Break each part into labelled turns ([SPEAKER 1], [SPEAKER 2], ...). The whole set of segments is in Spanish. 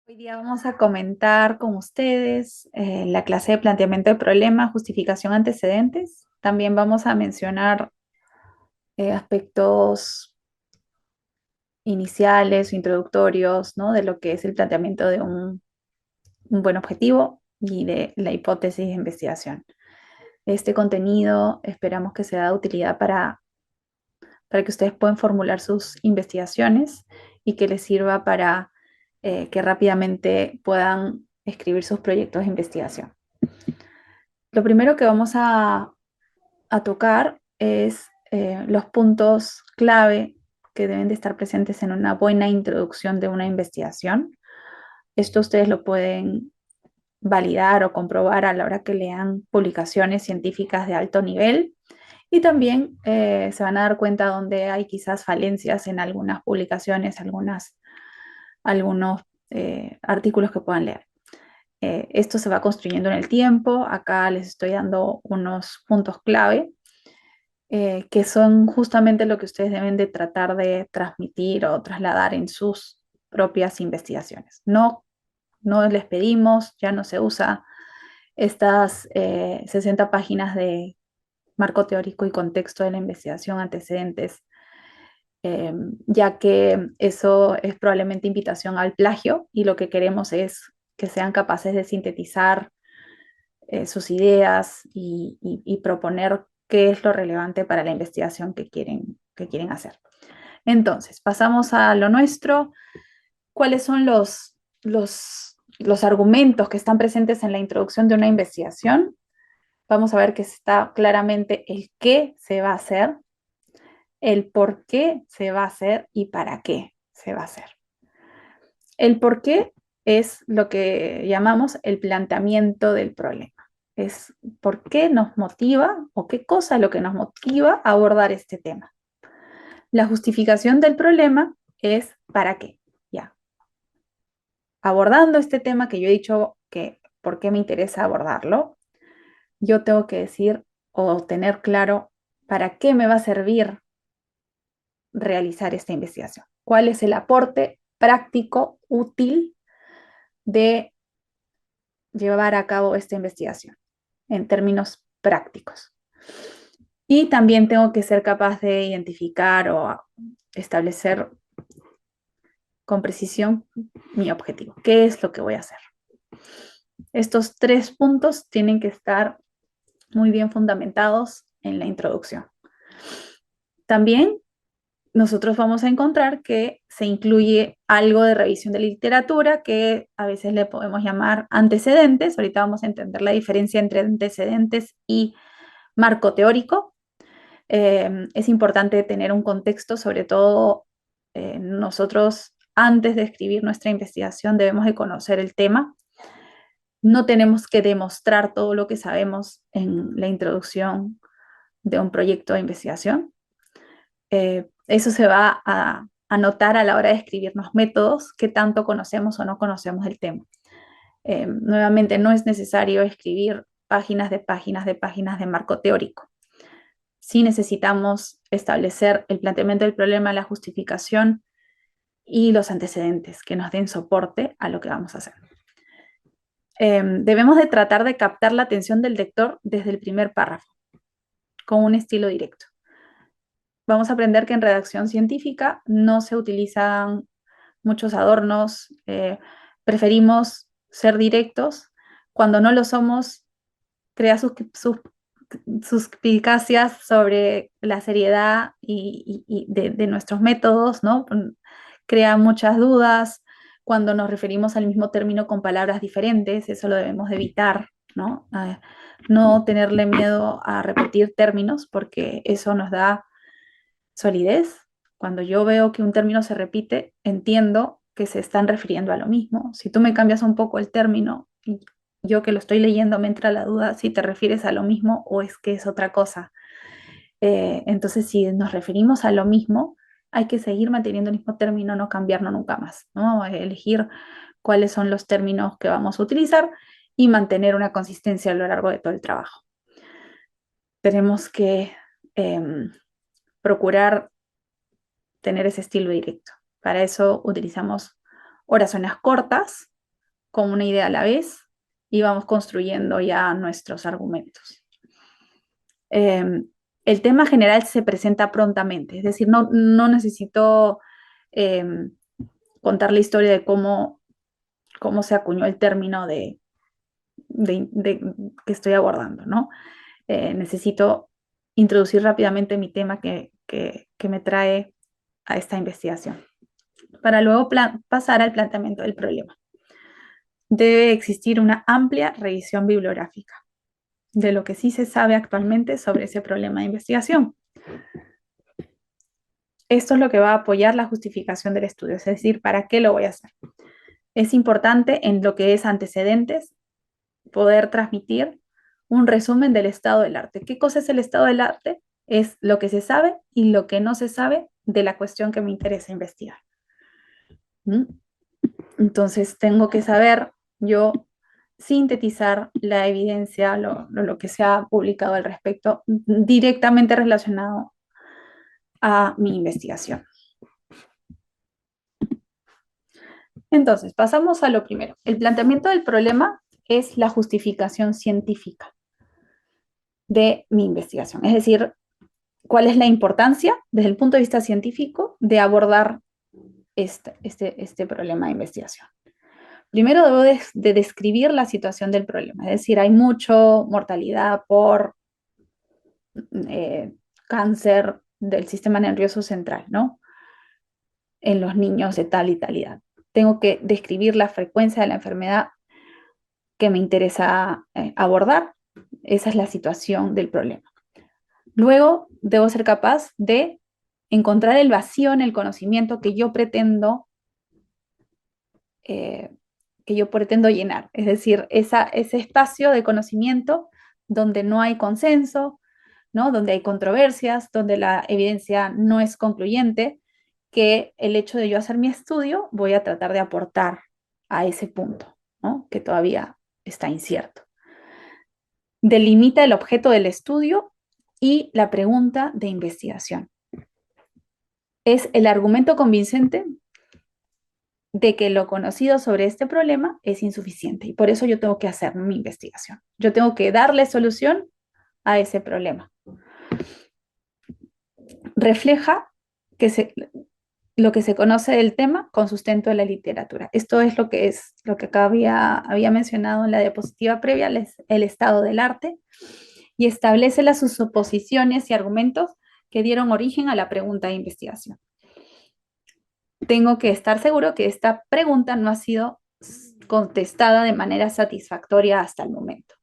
[SPEAKER 1] Hoy día vamos a comentar con ustedes la clase de planteamiento de problemas, justificación, antecedentes. También vamos a mencionar aspectos iniciales o introductorios, ¿no? De lo que es el planteamiento de un buen objetivo y de la hipótesis de investigación. Este contenido esperamos que sea de utilidad para que ustedes puedan formular sus investigaciones y que les sirva para que rápidamente puedan escribir sus proyectos de investigación. Lo primero que vamos a tocar es los puntos clave que deben de estar presentes en una buena introducción de una investigación. Esto ustedes lo pueden validar o comprobar a la hora que lean publicaciones científicas de alto nivel y también se van a dar cuenta donde hay quizás falencias en algunas publicaciones, algunos artículos que puedan leer. Esto se va construyendo en el tiempo. Acá les estoy dando unos puntos clave que son justamente lo que ustedes deben de tratar de transmitir o trasladar en sus propias investigaciones. No les pedimos, ya no se usa estas 60 páginas de marco teórico y contexto de la investigación, antecedentes, ya que eso es probablemente invitación al plagio y lo que queremos es que sean capaces de sintetizar sus ideas y proponer qué es lo relevante para la investigación que quieren hacer. Entonces, pasamos a lo nuestro. ¿Cuáles son los argumentos que están presentes en la introducción de una investigación? Vamos a ver que está claramente el qué se va a hacer, el por qué se va a hacer y para qué se va a hacer. El por qué es lo que llamamos el planteamiento del problema. Es por qué nos motiva o qué cosa es lo que nos motiva a abordar este tema. La justificación del problema es para qué. Ya. Abordando este tema que yo he dicho que por qué me interesa abordarlo, yo tengo que decir o tener claro para qué me va a servir realizar esta investigación. ¿Cuál es el aporte práctico, útil de llevar a cabo esta investigación en términos prácticos? Y también tengo que ser capaz de identificar o establecer con precisión mi objetivo. ¿Qué es lo que voy a hacer? Estos tres puntos tienen que estar muy bien fundamentados en la introducción. También nosotros vamos a encontrar que se incluye algo de revisión de literatura que a veces le podemos llamar antecedentes. Ahorita vamos a entender la diferencia entre antecedentes y marco teórico. Es importante tener un contexto, sobre todo nosotros antes de escribir nuestra investigación debemos de conocer el tema. No tenemos que demostrar todo lo que sabemos en la introducción de un proyecto de investigación. Eso se va a notar a la hora de escribirnos métodos, qué tanto conocemos o no conocemos el tema. Nuevamente, no es necesario escribir páginas de páginas de páginas de marco teórico. Sí necesitamos establecer el planteamiento del problema, la justificación y los antecedentes que nos den soporte a lo que vamos a hacer. Debemos de tratar de captar la atención del lector desde el primer párrafo, con un estilo directo. Vamos a aprender que en redacción científica no se utilizan muchos adornos, preferimos ser directos. Cuando no lo somos, crea suspicacias sobre la seriedad de nuestros métodos, ¿no? Crea muchas dudas. Cuando nos referimos al mismo término con palabras diferentes, eso lo debemos de evitar, ¿no? No tenerle miedo a repetir términos porque eso nos da solidez. Cuando yo veo que un término se repite, entiendo que se están refiriendo a lo mismo. Si tú me cambias un poco el término y yo que lo estoy leyendo me entra la duda si te refieres a lo mismo o es que es otra cosa. Entonces, si nos referimos a lo mismo, hay que seguir manteniendo el mismo término, no cambiarlo nunca más, ¿no? Elegir cuáles son los términos que vamos a utilizar y mantener una consistencia a lo largo de todo el trabajo. Tenemos que procurar tener ese estilo directo. Para eso utilizamos oraciones cortas, con una idea a la vez y vamos construyendo ya nuestros argumentos. El tema general se presenta prontamente, es decir, no necesito contar la historia de cómo se acuñó el término que estoy abordando, ¿no? Necesito introducir rápidamente mi tema que me trae a esta investigación, para luego pasar al planteamiento del problema. Debe existir una amplia revisión bibliográfica de lo que sí se sabe actualmente sobre ese problema de investigación. Esto es lo que va a apoyar la justificación del estudio, es decir, ¿para qué lo voy a hacer? Es importante en lo que es antecedentes poder transmitir un resumen del estado del arte. ¿Qué cosa es el estado del arte? Es lo que se sabe y lo que no se sabe de la cuestión que me interesa investigar. ¿Mm? Entonces tengo que saber yo sintetizar la evidencia, lo que se ha publicado al respecto, directamente relacionado a mi investigación. Entonces, pasamos a lo primero. El planteamiento del problema es la justificación científica de mi investigación. Es decir, cuál es la importancia desde el punto de vista científico de abordar este problema de investigación. Primero debo de describir la situación del problema, es decir, hay mucho mortalidad por cáncer del sistema nervioso central, ¿no? En los niños de tal y tal edad. Tengo que describir la frecuencia de la enfermedad que me interesa abordar. Esa es la situación del problema. Luego, debo ser capaz de encontrar el vacío en el conocimiento que yo pretendo llenar. Es decir, ese espacio de conocimiento donde no hay consenso, ¿no? Donde hay controversias, donde la evidencia no es concluyente, que el hecho de yo hacer mi estudio voy a tratar de aportar a ese punto, ¿no? Que todavía está incierto. Delimita el objeto del estudio y la pregunta de investigación. Es el argumento convincente de que lo conocido sobre este problema es insuficiente y por eso yo tengo que hacer mi investigación. Yo tengo que darle solución a ese problema. Refleja lo que se conoce del tema con sustento de la literatura. Esto es lo que acá había mencionado en la diapositiva previa, el estado del arte, y establece las suposiciones y argumentos que dieron origen a la pregunta de investigación. Tengo que estar seguro que esta pregunta no ha sido contestada de manera satisfactoria hasta el momento,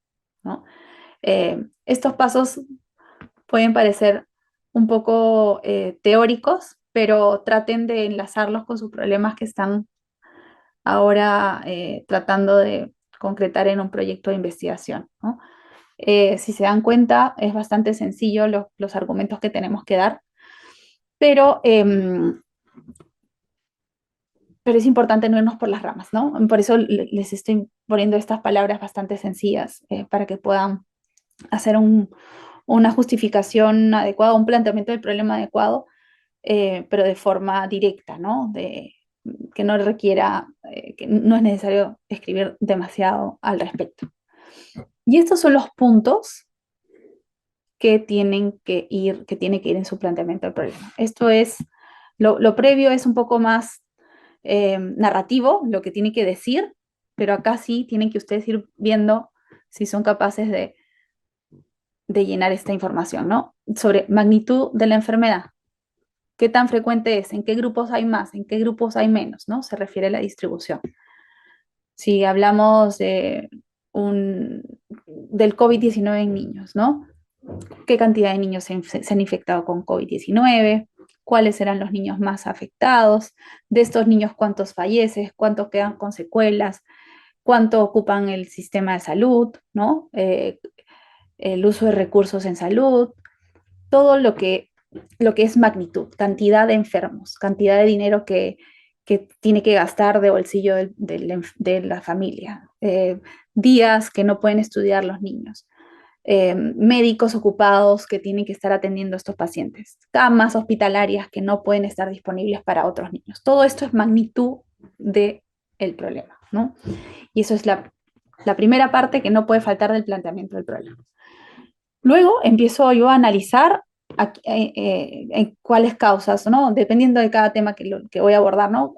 [SPEAKER 1] ¿no? Estos pasos pueden parecer un poco teóricos, pero traten de enlazarlos con sus problemas que están ahora tratando de concretar en un proyecto de investigación, ¿no? Si se dan cuenta, es bastante sencillo los argumentos que tenemos que dar, pero es importante no irnos por las ramas, ¿no? Por eso les estoy poniendo estas palabras bastante sencillas para que puedan hacer una justificación adecuada, un planteamiento del problema adecuado, pero de forma directa, ¿no? Que no requiera, que no es necesario escribir demasiado al respecto. Y estos son los puntos que tienen que ir en su planteamiento del problema. Esto es, lo previo es un poco más narrativo, lo que tiene que decir, pero acá sí tienen que ustedes ir viendo si son capaces de llenar esta información, ¿no? Sobre magnitud de la enfermedad, qué tan frecuente es, en qué grupos hay más, en qué grupos hay menos, ¿no? Se refiere a la distribución. Si hablamos del COVID-19 en niños, ¿no? ¿Qué cantidad de niños se han infectado con COVID-19? ¿Cuáles serán los niños más afectados? De estos niños, ¿cuántos fallecen? ¿Cuántos quedan con secuelas? ¿Cuánto ocupan el sistema de salud? ¿No? El uso de recursos en salud, todo lo que es magnitud, cantidad de enfermos, cantidad de dinero que tiene que gastar de bolsillo de la familia, días que no pueden estudiar los niños, médicos ocupados que tienen que estar atendiendo a estos pacientes, camas hospitalarias que no pueden estar disponibles para otros niños. Todo esto es magnitud de el problema, ¿no? Y eso es la primera parte que no puede faltar del planteamiento del problema. Luego empiezo yo a analizar cuáles causas, ¿no? Dependiendo de cada tema que voy a abordar, ¿no?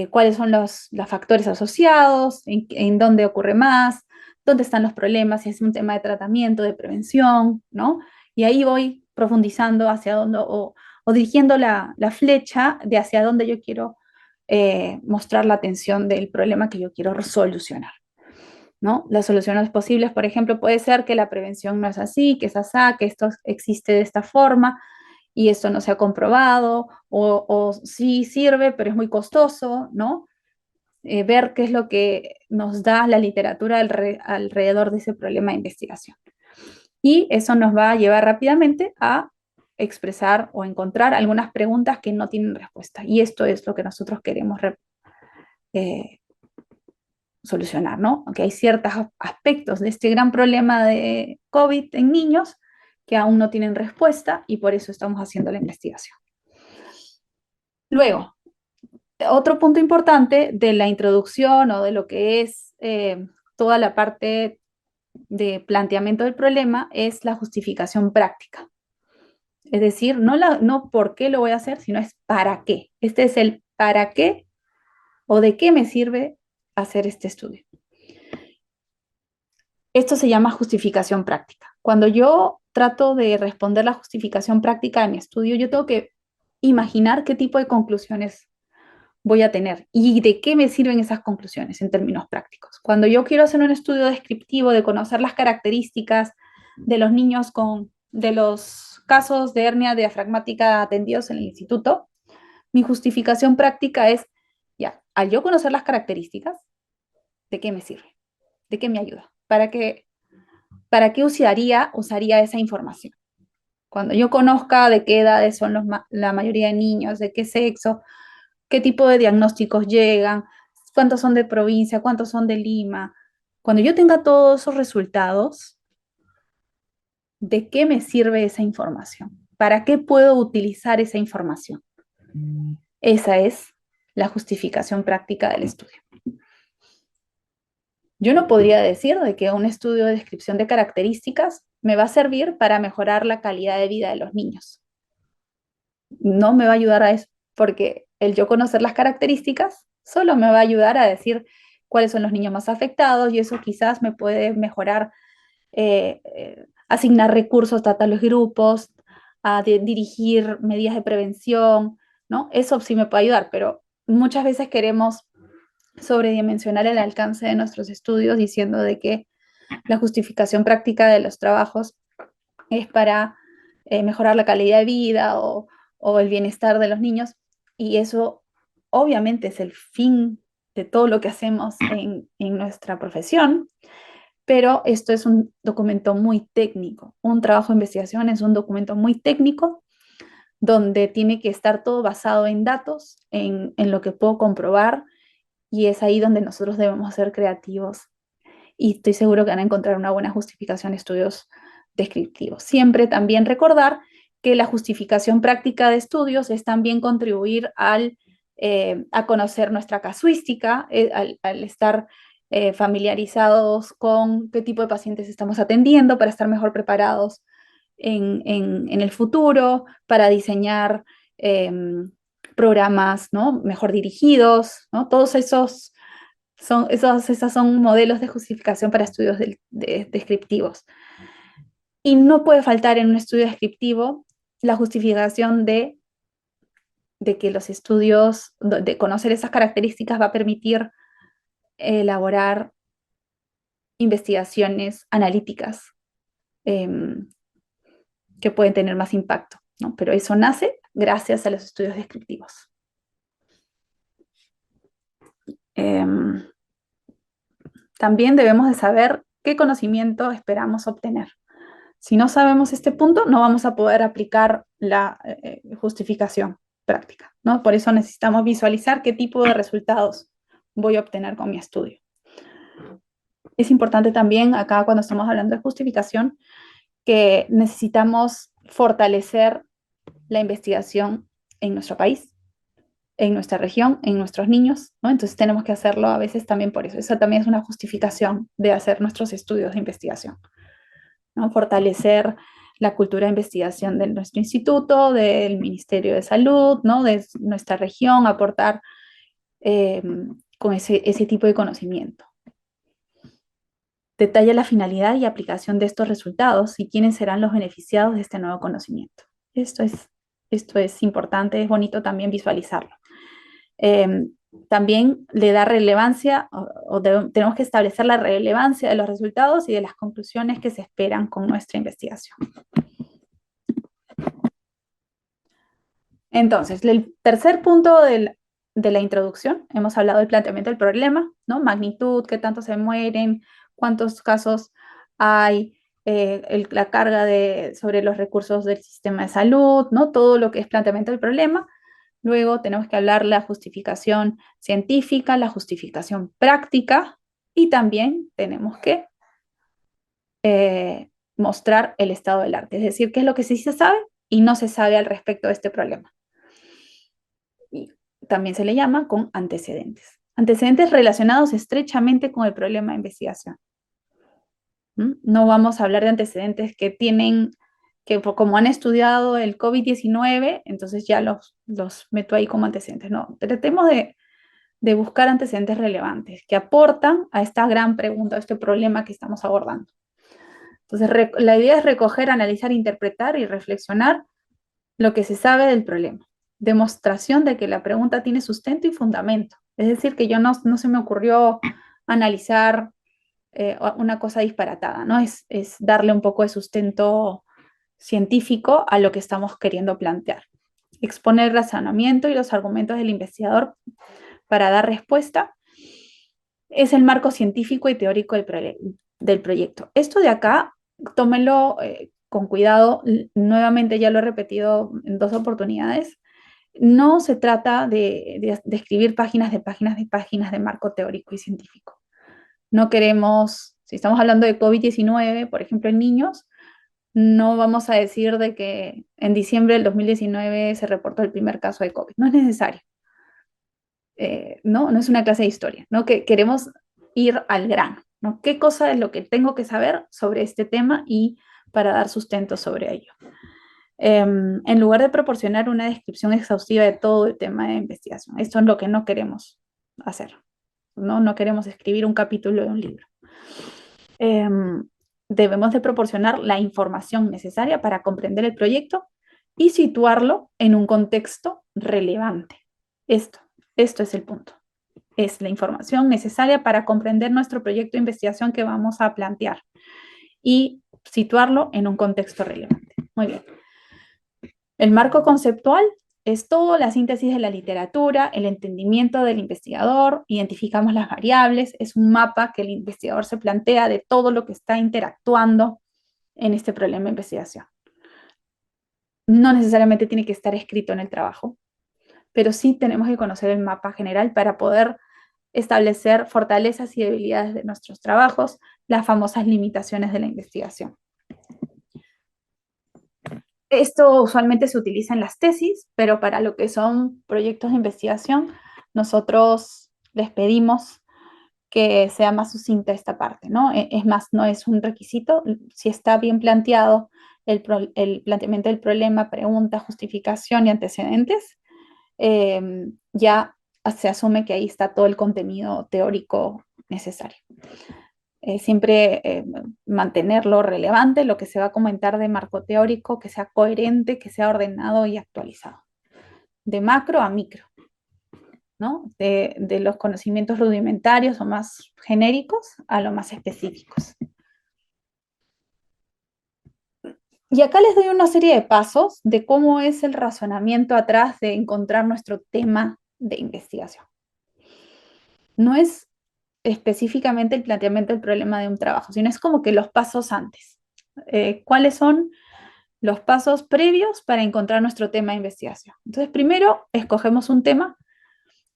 [SPEAKER 1] Cuáles son los factores asociados, en dónde ocurre más, dónde están los problemas, si es un tema de tratamiento, de prevención, ¿no? Y ahí voy profundizando hacia dónde, o dirigiendo la flecha de hacia dónde yo quiero mostrar la atención del problema que yo quiero solucionar, ¿no? Las soluciones posibles, por ejemplo, puede ser que la prevención no es así, que es asá, que esto existe de esta forma y esto no se ha comprobado, o sí sirve, pero es muy costoso, ¿no? Ver qué es lo que nos da la literatura alrededor de ese problema de investigación. Y eso nos va a llevar rápidamente a expresar o encontrar algunas preguntas que no tienen respuesta. Y esto es lo que nosotros queremos eh, solucionar, ¿no? Aunque hay ciertos aspectos de este gran problema de COVID en niños que aún no tienen respuesta y por eso estamos haciendo la investigación. Luego, otro punto importante de la introducción o de lo que es toda la parte de planteamiento del problema es la justificación práctica. Es decir, no por qué lo voy a hacer, sino es para qué. Este es el para qué o de qué me sirve hacer este estudio. Esto se llama justificación práctica. Cuando yo trato de responder la justificación práctica de mi estudio, yo tengo que imaginar qué tipo de conclusiones voy a tener y de qué me sirven esas conclusiones en términos prácticos. Cuando yo quiero hacer un estudio descriptivo de conocer las características de los niños de los casos de hernia diafragmática atendidos en el instituto, mi justificación práctica es, ya, al yo conocer las características, ¿de qué me sirve? ¿De qué me ayuda? ¿Para qué usaría esa información? Cuando yo conozca de qué edades son la mayoría de niños, de qué sexo, qué tipo de diagnósticos llegan, cuántos son de provincia, cuántos son de Lima. Cuando yo tenga todos esos resultados, ¿de qué me sirve esa información? ¿Para qué puedo utilizar esa información? Esa es la justificación práctica del estudio. Yo no podría decir de que un estudio de descripción de características me va a servir para mejorar la calidad de vida de los niños. No me va a ayudar a eso, porque el yo conocer las características solo me va a ayudar a decir cuáles son los niños más afectados y eso quizás me puede mejorar, asignar recursos a tales grupos, a dirigir medidas de prevención, ¿no? Eso sí me puede ayudar, pero muchas veces queremos sobredimensionar el alcance de nuestros estudios diciendo de que la justificación práctica de los trabajos es para mejorar la calidad de vida o el bienestar de los niños y eso obviamente es el fin de todo lo que hacemos en nuestra profesión, pero esto es un documento muy técnico. Un trabajo de investigación es un documento muy técnico donde tiene que estar todo basado en datos, en lo que puedo comprobar y es ahí donde nosotros debemos ser creativos y estoy seguro que van a encontrar una buena justificación de estudios descriptivos. Siempre también recordar que la justificación práctica de estudios es también contribuir a conocer nuestra casuística, al estar familiarizados con qué tipo de pacientes estamos atendiendo para estar mejor preparados en el futuro, para diseñar eh, programas, ¿no? Mejor dirigidos, ¿no? Todos esos son modelos de justificación para estudios descriptivos. Y no puede faltar en un estudio descriptivo la justificación de que los estudios, de conocer esas características va a permitir elaborar investigaciones analíticas eh, que pueden tener más impacto, ¿no? Pero eso nace gracias a los estudios descriptivos. También debemos de saber qué conocimiento esperamos obtener. Si no sabemos este punto, no vamos a poder aplicar la justificación práctica, ¿no? Por eso necesitamos visualizar qué tipo de resultados voy a obtener con mi estudio. Es importante también acá cuando estamos hablando de justificación que necesitamos fortalecer la investigación en nuestro país. en nuestra región, en nuestros niños, ¿no? Entonces tenemos que hacerlo a veces también por eso. Esa también es una justificación de hacer nuestros estudios de investigación, ¿no? Fortalecer la cultura de investigación de nuestro instituto, del Ministerio de Salud, ¿no? De nuestra región, aportar eh, con ese tipo de conocimiento. Detalla la finalidad y aplicación de estos resultados y quiénes serán los beneficiados de este nuevo conocimiento. Esto es, esto es importante, es bonito también visualizarlo. Eh, También le da relevancia tenemos que establecer la relevancia de los resultados y de las conclusiones que se esperan con nuestra investigación. Entonces, el tercer punto de la introducción, hemos hablado del planteamiento del problema, ¿no? Magnitud, qué tanto se mueren, cuántos casos hay, la carga sobre los recursos del sistema de salud, ¿no? Todo lo que es planteamiento del problema. Luego tenemos que hablar la justificación científica, la justificación práctica y también tenemos que mostrar el estado del arte, es decir, qué es lo que sí se sabe y no se sabe al respecto de este problema. Y también se le llama con antecedentes. Antecedentes relacionados estrechamente con el problema de investigación. No vamos a hablar de antecedentes que tienen, que como han estudiado el COVID-19, entonces ya los meto ahí como antecedentes. No, tratemos de buscar antecedentes relevantes que aportan a esta gran pregunta, a este problema que estamos abordando. Entonces, la idea es recoger, analizar, interpretar y reflexionar lo que se sabe del problema. Demostración de que la pregunta tiene sustento y fundamento. Es decir, que yo no se me ocurrió analizar una cosa disparatada, ¿no? Es darle un poco de sustento científico a lo que estamos queriendo plantear. Exponer el razonamiento y los argumentos del investigador para dar respuesta es el marco científico y teórico del proyecto. Esto de acá, tómenlo con cuidado, nuevamente ya lo he repetido en 2 oportunidades, no se trata de escribir páginas de páginas de páginas de marco teórico y científico. No queremos, si estamos hablando de COVID-19, por ejemplo, en niños, no vamos a decir de que en diciembre del 2019 se reportó el primer caso de COVID. No es necesario. No es una clase de historia, ¿no? Que queremos ir al grano, ¿no? ¿Qué cosa es lo que tengo que saber sobre este tema y para dar sustento sobre ello? En lugar de proporcionar una descripción exhaustiva de todo el tema de investigación. Esto es lo que no queremos hacer, ¿no? No queremos escribir un capítulo de un libro. Debemos de proporcionar la información necesaria para comprender el proyecto y situarlo en un contexto relevante. Esto es el punto. Es la información necesaria para comprender nuestro proyecto de investigación que vamos a plantear y situarlo en un contexto relevante. Muy bien. El marco conceptual es toda la síntesis de la literatura, el entendimiento del investigador, identificamos las variables, es un mapa que el investigador se plantea de todo lo que está interactuando en este problema de investigación. No necesariamente tiene que estar escrito en el trabajo, pero sí tenemos que conocer el mapa general para poder establecer fortalezas y debilidades de nuestros trabajos, las famosas limitaciones de la investigación. Esto usualmente se utiliza en las tesis, pero para lo que son proyectos de investigación, nosotros les pedimos que sea más sucinta esta parte, ¿no? Es más, no es un requisito. Si está bien planteado el planteamiento del problema, pregunta, justificación y antecedentes, ya se asume que ahí está todo el contenido teórico necesario. Siempre mantenerlo relevante, lo que se va a comentar de marco teórico, que sea coherente, que sea ordenado y actualizado, de macro a micro, ¿no? De los conocimientos rudimentarios o más genéricos a los más específicos. Y acá les doy una serie de pasos de cómo es el razonamiento atrás de encontrar nuestro tema de investigación. No es específicamente el planteamiento del problema de un trabajo, sino es como que los pasos antes. ¿Cuáles son los pasos previos para encontrar nuestro tema de investigación? Entonces, primero, escogemos un tema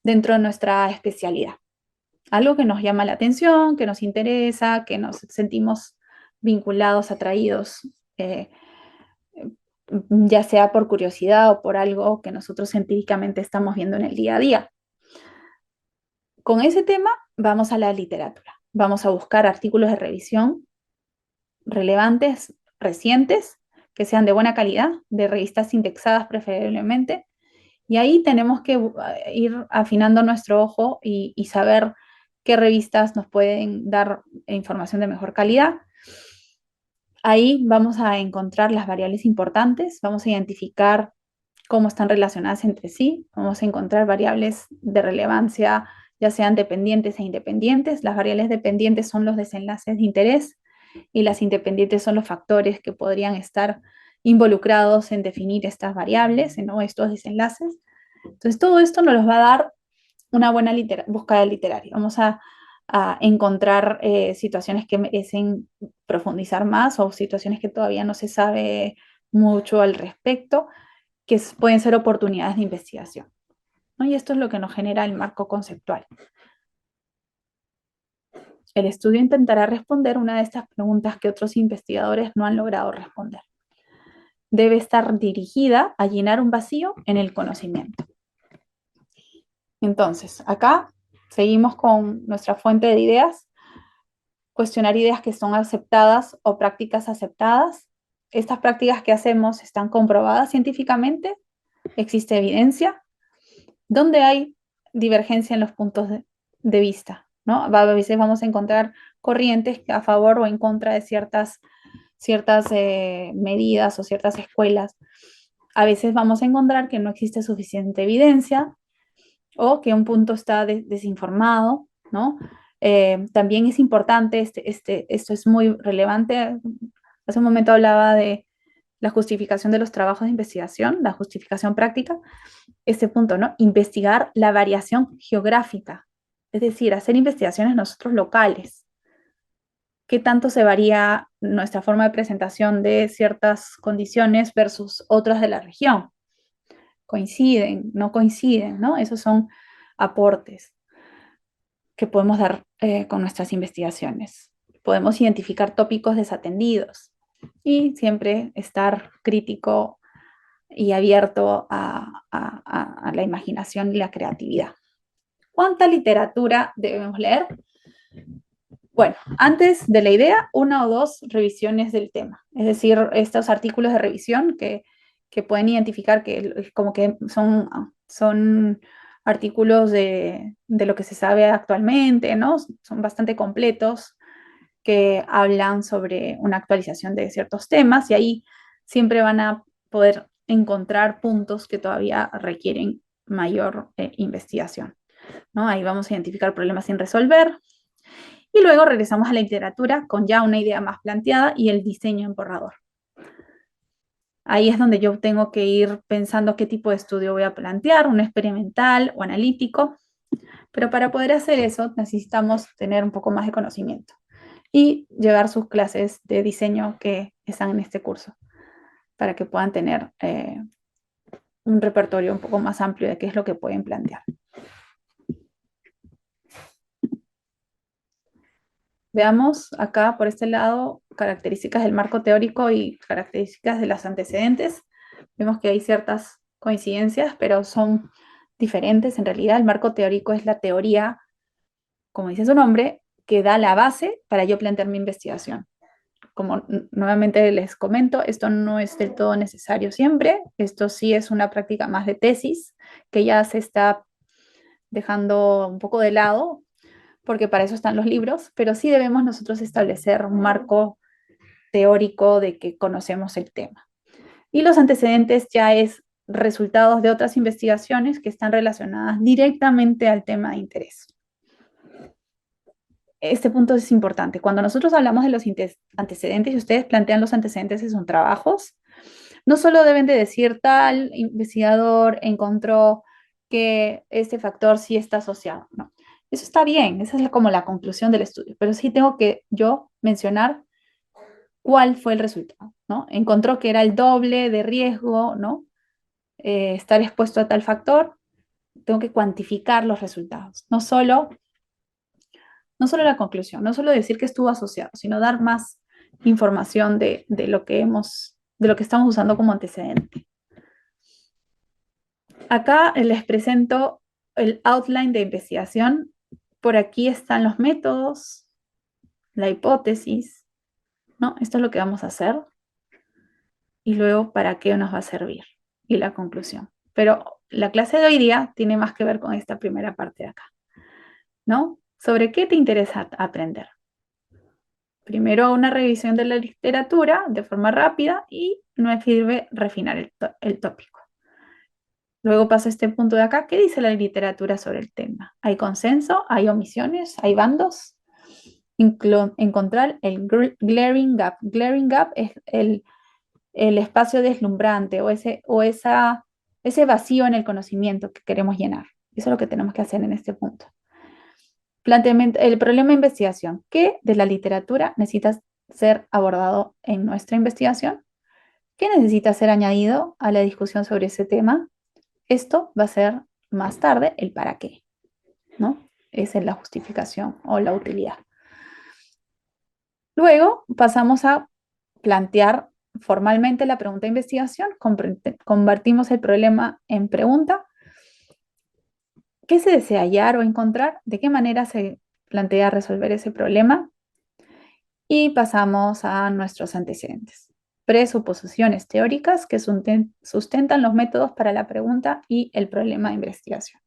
[SPEAKER 1] dentro de nuestra especialidad. Algo que nos llama la atención, que nos interesa, que nos sentimos vinculados, atraídos. ya sea por curiosidad o por algo que nosotros científicamente estamos viendo en el día a día. Con ese tema vamos a la literatura. Vamos a buscar artículos de revisión relevantes, recientes, que sean de buena calidad, de revistas indexadas preferiblemente, y ahí tenemos que ir afinando nuestro ojo y saber qué revistas nos pueden dar información de mejor calidad. Ahí vamos a encontrar las variables importantes, vamos a identificar cómo están relacionadas entre sí, vamos a encontrar variables de relevancia, ya sean dependientes e independientes. Las variables dependientes son los desenlaces de interés y las independientes son los factores que podrían estar involucrados en definir estas variables, ¿no? Estos desenlaces. Entonces, todo esto nos los va a dar una buena búsqueda literaria. Vamos a encontrar situaciones que merecen profundizar más o situaciones que todavía no se sabe mucho al respecto, que pueden ser oportunidades de investigación, ¿no? Y esto es lo que nos genera el marco conceptual. El estudio intentará responder una de estas preguntas que otros investigadores no han logrado responder. Debe estar dirigida a llenar un vacío en el conocimiento. Entonces, acá seguimos con nuestra fuente de ideas, cuestionar ideas que son aceptadas o prácticas aceptadas. Estas prácticas que hacemos están comprobadas científicamente, existe evidencia, donde hay divergencia en los puntos de vista, ¿no? A veces vamos a encontrar corrientes a favor o en contra de ciertas medidas o ciertas escuelas. A veces vamos a encontrar que no existe suficiente evidencia o que un punto está desinformado, ¿no? También es importante, esto es muy relevante. Hace un momento hablaba de la justificación de los trabajos de investigación, la justificación práctica, este punto, ¿no? Investigar la variación geográfica, es decir, hacer investigaciones nosotros locales. ¿Qué tanto se varía nuestra forma de presentación de ciertas condiciones versus otras de la región? ¿Coinciden? ¿No coinciden? ¿No? Esos son aportes que podemos dar con nuestras investigaciones. Podemos identificar tópicos desatendidos y siempre estar crítico y abierto a la imaginación y la creatividad. ¿Cuánta literatura debemos leer? Bueno, antes de la idea, una o dos revisiones del tema, es decir, estos artículos de revisión que pueden identificar que como que son artículos de lo que se sabe actualmente, ¿no? Son bastante completos, que hablan sobre una actualización de ciertos temas y ahí siempre van a poder encontrar puntos que todavía requieren mayor investigación, ¿no? Ahí vamos a identificar problemas sin resolver y luego regresamos a la literatura con ya una idea más planteada y el diseño en borrador. Ahí es donde yo tengo que ir pensando qué tipo de estudio voy a plantear, un experimental o analítico, pero para poder hacer eso necesitamos tener un poco más de conocimiento y llevar sus clases de diseño que están en este curso para que puedan tener un repertorio un poco más amplio de qué es lo que pueden plantear. Veamos acá por este lado características del marco teórico y características de los antecedentes. Vemos que hay ciertas coincidencias, pero son diferentes. En realidad, el marco teórico es la teoría, como dice su nombre, que da la base para yo plantear mi investigación. Como nuevamente les comento, esto no es del todo necesario siempre. Esto sí es una práctica más de tesis que ya se está dejando un poco de lado porque para eso están los libros, pero sí debemos nosotros establecer un marco teórico de que conocemos el tema. Y los antecedentes ya es resultados de otras investigaciones que están relacionadas directamente al tema de interés. Este punto es importante. Cuando nosotros hablamos de los antecedentes y ustedes plantean los antecedentes de sus trabajos, no solo deben de decir tal investigador encontró que este factor sí está asociado, no. Eso está bien, esa es como la conclusión del estudio, pero sí tengo que yo mencionar cuál fue el resultado, ¿no? Encontró que era el doble de riesgo, ¿no? Estar expuesto a tal factor, tengo que cuantificar los resultados, no solo la conclusión, no solo decir que estuvo asociado, sino dar más información de lo que hemos de lo que estamos usando como antecedente. Acá les presento el outline de investigación. Por aquí están los métodos, la hipótesis, ¿no? Esto es lo que vamos a hacer. Y luego, ¿para qué nos va a servir? Y la conclusión. Pero la clase de hoy día tiene más que ver con esta primera parte de acá, ¿no? ¿Sobre qué te interesa aprender? Primero una revisión de la literatura de forma rápida y no sirve refinar el tópico. Luego paso a este punto de acá. ¿Qué dice la literatura sobre el tema? ¿Hay consenso? ¿Hay omisiones? ¿Hay bandos? Encontrar el glaring gap. Glaring gap es el espacio deslumbrante ese vacío en el conocimiento que queremos llenar. Eso es lo que tenemos que hacer en este punto. Planteamiento, el problema de investigación. ¿Qué de la literatura necesita ser abordado en nuestra investigación? ¿Qué necesita ser añadido a la discusión sobre ese tema? Esto va a ser más tarde el para qué, ¿no? Esa es la justificación o la utilidad. Luego pasamos a plantear formalmente la pregunta de investigación, convertimos el problema en pregunta. ¿Qué se desea hallar o encontrar? ¿De qué manera se plantea resolver ese problema? Y pasamos a nuestros antecedentes. Presuposiciones teóricas que sustentan los métodos para la pregunta y el problema de investigación.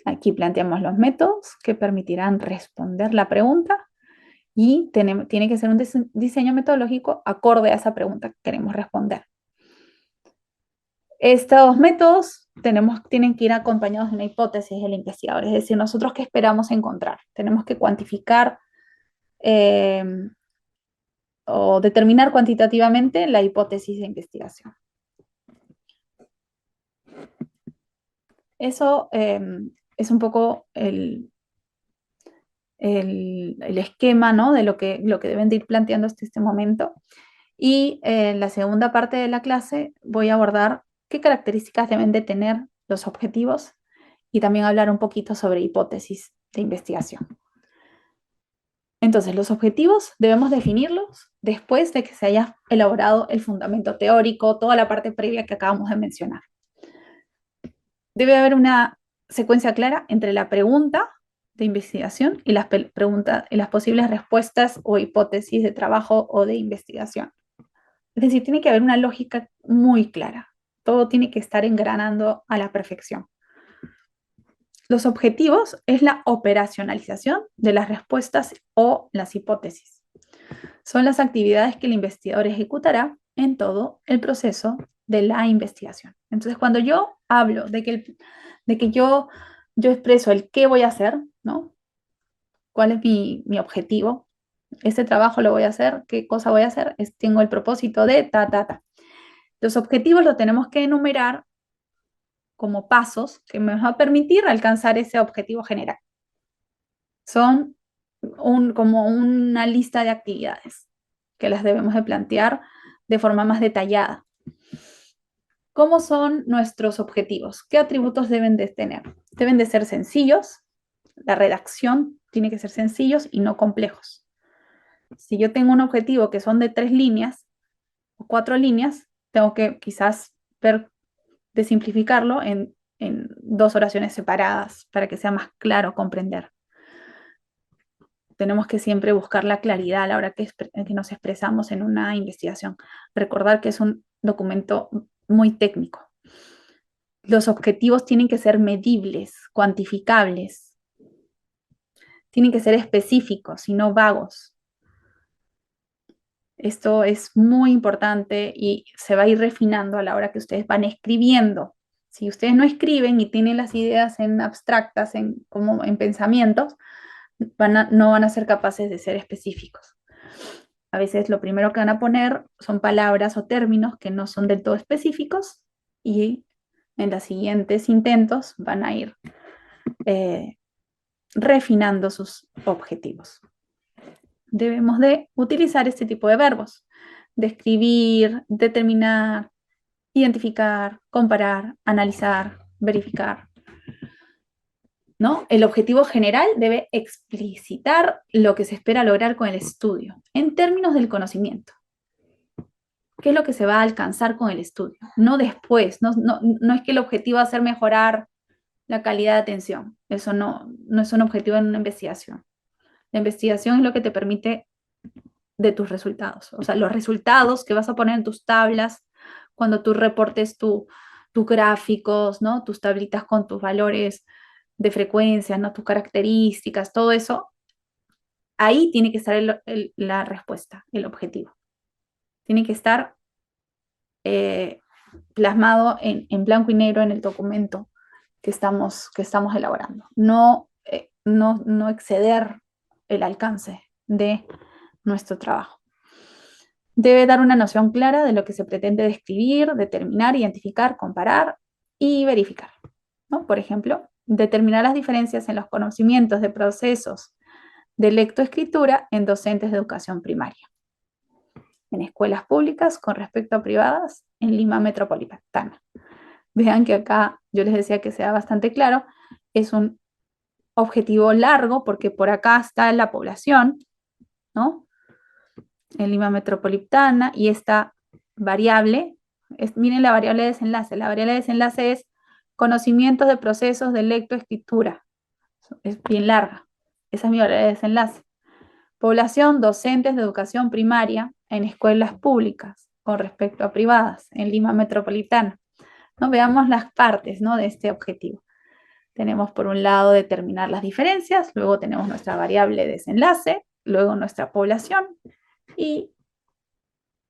[SPEAKER 1] Aquí planteamos los métodos que permitirán responder la pregunta y tiene que ser un diseño metodológico acorde a esa pregunta que queremos responder. Estos métodos tienen que ir acompañados de una hipótesis del investigador, es decir, nosotros qué esperamos encontrar. Tenemos que cuantificar o determinar cuantitativamente la hipótesis de investigación. Eso es un poco el esquema, ¿no? De lo que deben de ir planteando hasta este momento. Y en la segunda parte de la clase voy a abordar qué características deben de tener los objetivos y también hablar un poquito sobre hipótesis de investigación. Entonces, los objetivos debemos definirlos después de que se haya elaborado el fundamento teórico, toda la parte previa que acabamos de mencionar. Debe haber una secuencia clara entre la pregunta de investigación y las posibles respuestas o hipótesis de trabajo o de investigación. Es decir, tiene que haber una lógica muy clara. Todo tiene que estar engranando a la perfección. Los objetivos es la operacionalización de las respuestas o las hipótesis. Son las actividades que el investigador ejecutará en todo el proceso de la investigación. Entonces, cuando yo hablo de que yo expreso el qué voy a hacer, ¿no? ¿Cuál es mi objetivo? Este trabajo lo voy a hacer, ¿qué cosa voy a hacer? Tengo el propósito de ta. Los objetivos los tenemos que enumerar como pasos que me van a permitir alcanzar ese objetivo general. Son como una lista de actividades que las debemos de plantear de forma más detallada. ¿Cómo son nuestros objetivos? ¿Qué atributos deben de tener? Deben de ser sencillos. La redacción tiene que ser sencillos y no complejos. Si yo tengo un objetivo que son de 3 líneas o 4 líneas, tengo que quizás de simplificarlo en 2 oraciones separadas para que sea más claro comprender. Tenemos que siempre buscar la claridad a la hora que nos expresamos en una investigación. Recordar que es un documento muy técnico. Los objetivos tienen que ser medibles, cuantificables. Tienen que ser específicos y no vagos. Esto es muy importante y se va a ir refinando a la hora que ustedes van escribiendo. Si ustedes no escriben y tienen las ideas en abstractas, como en pensamientos, no van a ser capaces de ser específicos. A veces lo primero que van a poner son palabras o términos que no son del todo específicos y en los siguientes intentos van a ir refinando sus objetivos. Debemos de utilizar este tipo de verbos: describir, determinar, identificar, comparar, analizar, verificar, ¿no? El objetivo general debe explicitar lo que se espera lograr con el estudio en términos del conocimiento. qué es lo que se va a alcanzar con el estudio, no después, no es que el objetivo va a ser mejorar la calidad de atención, eso no es un objetivo en una investigación. La investigación es lo que te permite de tus resultados, o sea, los resultados que vas a poner en tus tablas cuando tú reportes tus gráficos, ¿no? Tus tablitas con tus valores de frecuencia, ¿no? Tus características, todo eso, ahí tiene que estar la respuesta, el objetivo. Tiene que estar eh, plasmado en blanco y negro en el documento que estamos elaborando. No exceder el alcance de nuestro trabajo. Debe dar una noción clara de lo que se pretende describir, determinar, identificar, comparar y verificar, ¿no? Por ejemplo, determinar las diferencias en los conocimientos de procesos de lectoescritura en docentes de educación primaria, en escuelas públicas con respecto a privadas en Lima Metropolitana. Vean que acá yo les decía que sea bastante claro, es un objetivo largo porque por acá está la población, ¿no? En Lima Metropolitana y esta variable, miren la variable de desenlace, la variable de desenlace es conocimientos de procesos de lectoescritura, es bien larga, esa es mi variable de desenlace. Población docentes de educación primaria en escuelas públicas con respecto a privadas en Lima Metropolitana. ¿No? Veamos las partes, ¿no? De este objetivo. Tenemos por un lado determinar las diferencias, luego tenemos nuestra variable de desenlace, luego nuestra población y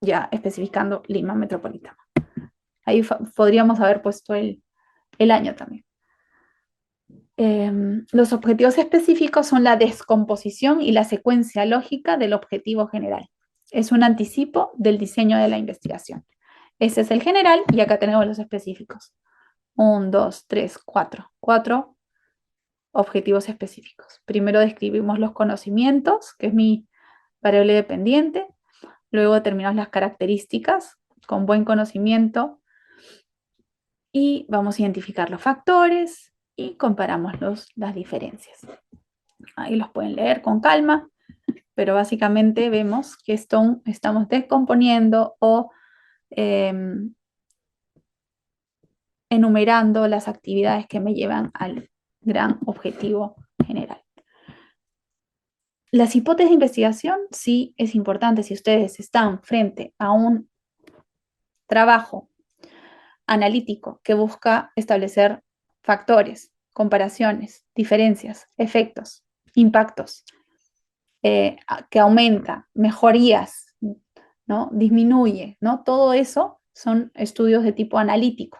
[SPEAKER 1] ya especificando Lima Metropolitana. Ahí podríamos haber puesto el año también. Los objetivos específicos son la descomposición y la secuencia lógica del objetivo general. Es un anticipo del diseño de la investigación. Ese es el general y acá tenemos los específicos. 1, 2, 3, 4. 4 objetivos específicos. Primero describimos los conocimientos, que es mi variable dependiente. Luego determinamos las características con buen conocimiento y vamos a identificar los factores y comparamos las diferencias. Ahí los pueden leer con calma, pero básicamente vemos que estamos descomponiendo o enumerando las actividades que me llevan al gran objetivo general. Las hipótesis de investigación sí es importante si ustedes están frente a un trabajo analítico que busca establecer factores, comparaciones, diferencias, efectos, impactos, que aumenta, mejorías, ¿no? Disminuye, ¿no? Todo eso son estudios de tipo analítico.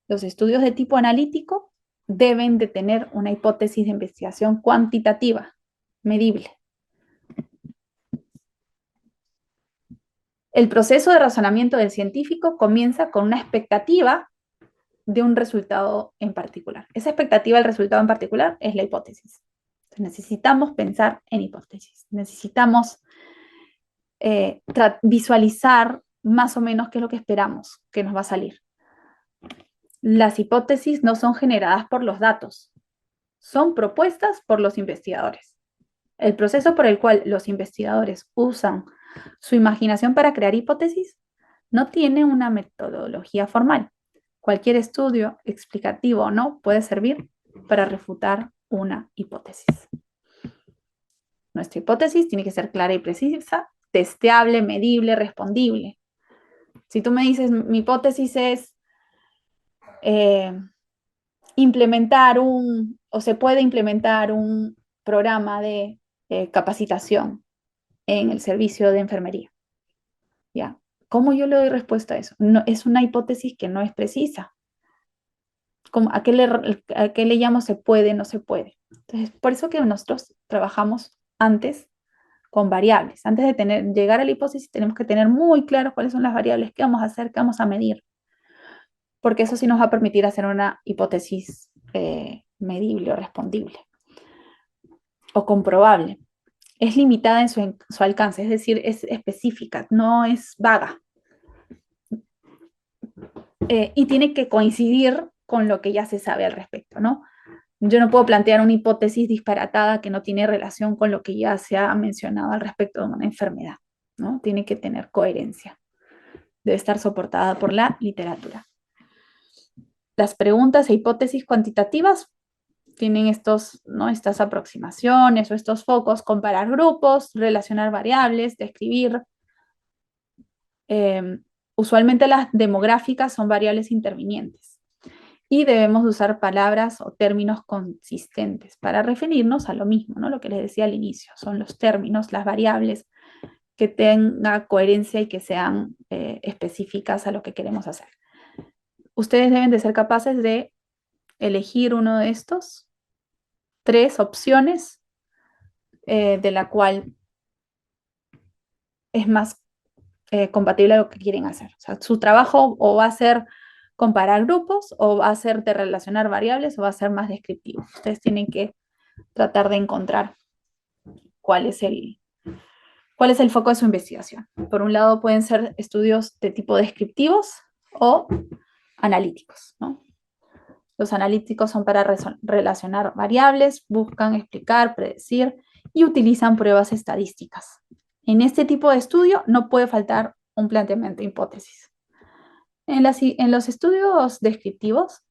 [SPEAKER 1] Los estudios de tipo analítico deben de tener una hipótesis de investigación cuantitativa, medible. El proceso de razonamiento del científico comienza con una expectativa de un resultado en particular. Esa expectativa del resultado en particular es la hipótesis. Entonces, necesitamos pensar en hipótesis. Necesitamos visualizar más o menos qué es lo que esperamos que nos va a salir. Las hipótesis no son generadas por los datos, son propuestas por los investigadores. El proceso por el cual los investigadores usan su imaginación para crear hipótesis no tiene una metodología formal. Cualquier estudio explicativo o no puede servir para refutar una hipótesis. Nuestra hipótesis tiene que ser clara y precisa, testeable, medible, respondible. Si tú me dices, mi hipótesis es implementar o se puede implementar un programa de capacitación en el servicio de enfermería. ¿Ya? ¿Cómo yo le doy respuesta a eso? No, es una hipótesis que no es precisa. ¿A qué le llamo se puede, no se puede? Entonces, por eso que nosotros trabajamos antes con variables. Antes de llegar a la hipótesis, tenemos que tener muy claro cuáles son las variables que vamos a hacer, que vamos a medir. Porque eso sí nos va a permitir hacer una hipótesis medible o respondible o comprobable. Es limitada en su alcance, es decir, es específica, no es vaga. Y tiene que coincidir con lo que ya se sabe al respecto, ¿no? Yo no puedo plantear una hipótesis disparatada que no tiene relación con lo que ya se ha mencionado al respecto de una enfermedad, ¿no? Tiene que tener coherencia. debe estar soportada por la literatura. Las preguntas e hipótesis cuantitativas tienen estas aproximaciones o estos focos: comparar grupos, relacionar variables, describir. Usualmente las demográficas son variables intervinientes y debemos usar palabras o términos consistentes para referirnos a lo mismo, ¿no? Lo que les decía al inicio, son los términos, las variables que tengan coherencia y que sean específicas a lo que queremos hacer. Ustedes deben de ser capaces de elegir uno de estos 3 opciones de la cual es más compatible a lo que quieren hacer. O sea, su trabajo o va a ser comparar grupos, o va a ser de relacionar variables, o va a ser más descriptivo. Ustedes tienen que tratar de encontrar cuál es el foco de su investigación. Por un lado, pueden ser estudios de tipo descriptivos o analíticos, ¿no? Los analíticos son para relacionar variables, buscan explicar, predecir y utilizan pruebas estadísticas. En este tipo de estudio no puede faltar un planteamiento de hipótesis. En los estudios descriptivos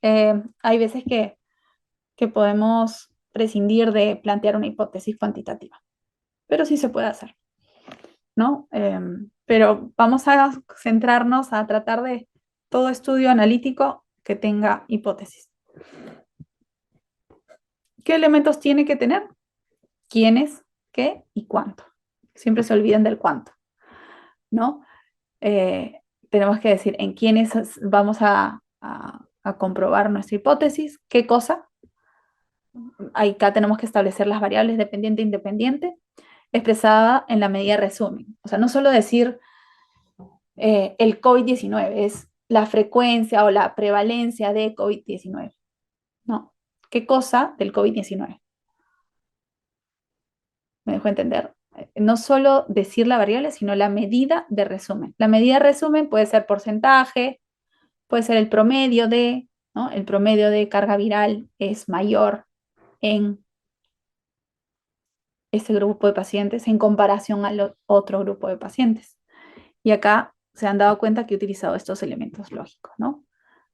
[SPEAKER 1] hay veces que podemos prescindir de plantear una hipótesis cuantitativa, pero sí se puede hacer, ¿no? Pero vamos a centrarnos a tratar de todo estudio analítico que tenga hipótesis. ¿Qué elementos tiene que tener? ¿Quiénes, qué y cuánto? Siempre se olvidan del cuánto, ¿no? Tenemos que decir en quiénes vamos a comprobar nuestra hipótesis, qué cosa. Acá tenemos que establecer las variables dependiente e independiente, expresada en la medida resumen. O sea, no solo decir el COVID-19, es la frecuencia o la prevalencia de COVID-19. No, ¿qué cosa del COVID-19? ¿Me dejo entender? No solo decir la variable, sino la medida de resumen. La medida de resumen puede ser porcentaje, puede ser el promedio de, ¿no? El promedio de carga viral es mayor en ese grupo de pacientes en comparación al otro grupo de pacientes. Y acá se han dado cuenta que he utilizado estos elementos lógicos, ¿no?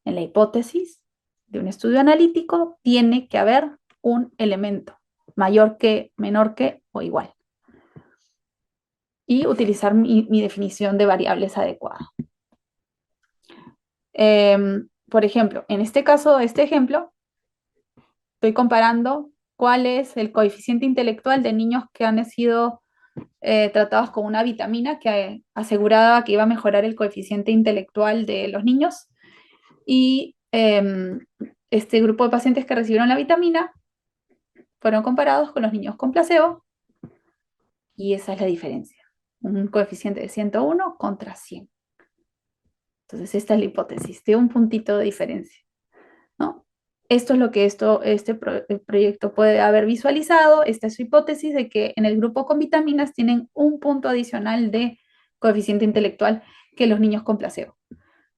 [SPEAKER 1] En la hipótesis de un estudio analítico tiene que haber un elemento mayor que, menor que o igual. Y utilizar mi definición de variables adecuada. Por ejemplo, en este caso, este ejemplo, estoy comparando cuál es el coeficiente intelectual de niños que han sido tratados con una vitamina que aseguraba que iba a mejorar el coeficiente intelectual de los niños, y este grupo de pacientes que recibieron la vitamina fueron comparados con los niños con placebo, y esa es la diferencia. Un coeficiente de 101 contra 100. Entonces, esta es la hipótesis, de un puntito de diferencia, ¿no? Esto es lo que el proyecto puede haber visualizado. Esta es su hipótesis de que en el grupo con vitaminas tienen un punto adicional de coeficiente intelectual que los niños con placebo,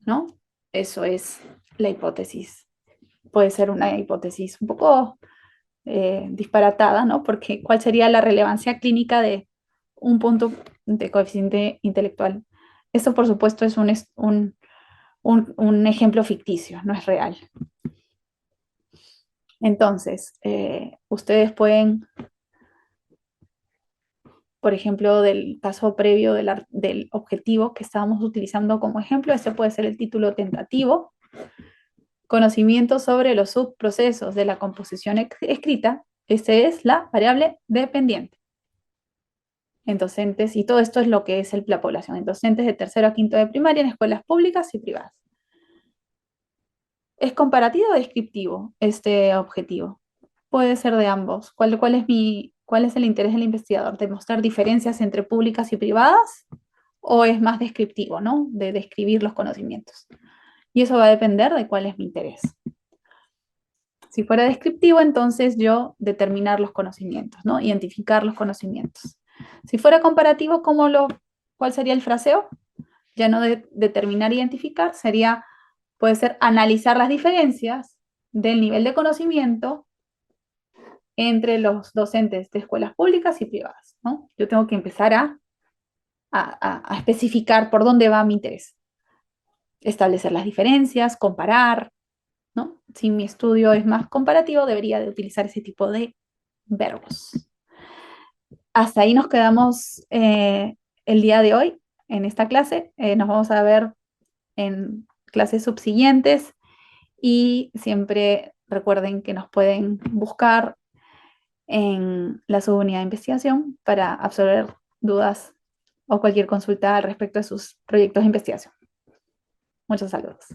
[SPEAKER 1] ¿no? Eso es la hipótesis. Puede ser una hipótesis un poco disparatada, ¿no? Porque ¿cuál sería la relevancia clínica de un punto de coeficiente intelectual? Esto, por supuesto, es un ejemplo ficticio, no es real. Entonces, ustedes pueden, por ejemplo, del caso previo del objetivo que estábamos utilizando como ejemplo, este puede ser el título tentativo: conocimiento sobre los subprocesos de la composición escrita. Este es la variable dependiente en docentes, y todo esto es lo que es la población en docentes de tercero a quinto de primaria en escuelas públicas y privadas. ¿Es comparativo o descriptivo este objetivo? Puede ser de ambos. ¿Cuál es el interés del investigador? ¿Demostrar diferencias entre públicas y privadas? ¿O es más descriptivo, ¿no? De describir los conocimientos. Y eso va a depender de cuál es mi interés. Si fuera descriptivo, entonces yo determinar los conocimientos, ¿no? Identificar los conocimientos. Si fuera comparativo, ¿cuál sería el fraseo? Ya no determinar, identificar, puede ser analizar las diferencias del nivel de conocimiento entre los docentes de escuelas públicas y privadas, ¿no? Yo tengo que empezar a a especificar por dónde va mi interés. Establecer las diferencias, comparar, ¿no? Si mi estudio es más comparativo, debería de utilizar ese tipo de verbos. Hasta ahí nos quedamos el día de hoy en esta clase. Nos vamos a ver en clases subsiguientes y siempre recuerden que nos pueden buscar en la subunidad de investigación para absolver dudas o cualquier consulta al respecto de sus proyectos de investigación. Muchos saludos.